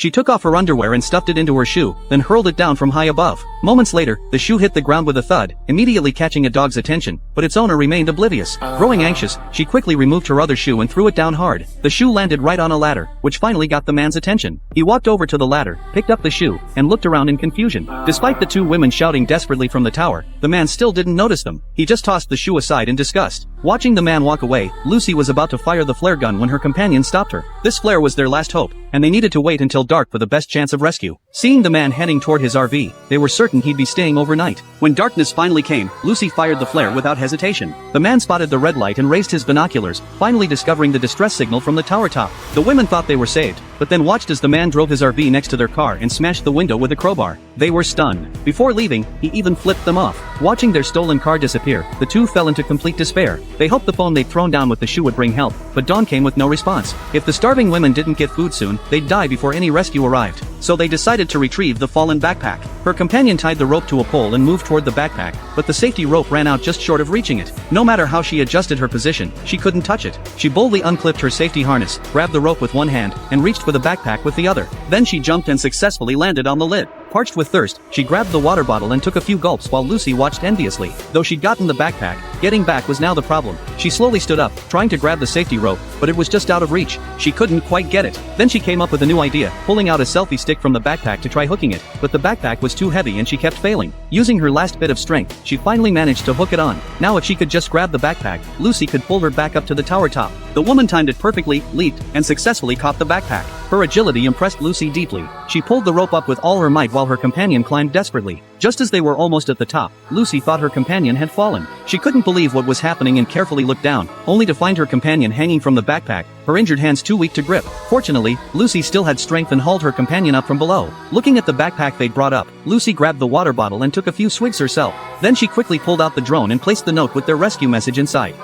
She took off her underwear and stuffed it into her shoe, then hurled it down from high above. Moments later, the shoe hit the ground with a thud, immediately catching a dog's attention, but its owner remained oblivious. Growing anxious, she quickly removed her other shoe and threw it down hard. The shoe landed right on a ladder, which finally got the man's attention. He walked over to the ladder, picked up the shoe, and looked around in confusion. Despite the two women shouting desperately from the tower, the man still didn't notice them. He just tossed the shoe aside in disgust. Watching the man walk away, Lucy was about to fire the flare gun when her companion stopped her. This flare was their last hope, and they needed to wait until dark for the best chance of rescue. Seeing the man heading toward his RV, they were certain he'd be staying overnight. When darkness finally came, Lucy fired the flare without hesitation. The man spotted the red light and raised his binoculars, finally discovering the distress signal from the tower top. The women thought they were saved, but then watched as the man drove his RV next to their car and smashed the window with a crowbar. They were stunned. Before leaving, he even flipped them off. Watching their stolen car disappear, the two fell into complete despair. They hoped the phone they'd thrown down with the shoe would bring help, but dawn came with no response. If the starving women didn't get food soon, they'd die before any rescue arrived. So they decided to retrieve the fallen backpack. Her companion tied the rope to a pole and moved toward the backpack, but the safety rope ran out just short of reaching it. No matter how she adjusted her position, she couldn't touch it. She boldly unclipped her safety harness, grabbed the rope with one hand, and reached for the backpack with the other. Then she jumped and successfully landed on the lid. Parched with thirst, she grabbed the water bottle and took a few gulps while Lucy watched enviously. Though she'd gotten the backpack, getting back was now the problem. She slowly stood up, trying to grab the safety rope, but it was just out of reach. She couldn't quite get it. Then she came up with a new idea, pulling out a selfie stick from the backpack to try hooking it, but the backpack was too heavy and she kept failing. Using her last bit of strength, she finally managed to hook it on. Now if she could just grab the backpack, Lucy could pull her back up to the tower top. The woman timed it perfectly, leaped, and successfully caught the backpack. Her agility impressed Lucy deeply. She pulled the rope up with all her might while her companion climbed desperately. Just as they were almost at the top, Lucy thought her companion had fallen. She couldn't believe what was happening and carefully looked down, only to find her companion hanging from the backpack, her injured hands too weak to grip. Fortunately, Lucy still had strength and hauled her companion up from below. Looking at the backpack they'd brought up, Lucy grabbed the water bottle and took a few swigs herself. Then she quickly pulled out the drone and placed the note with their rescue message inside.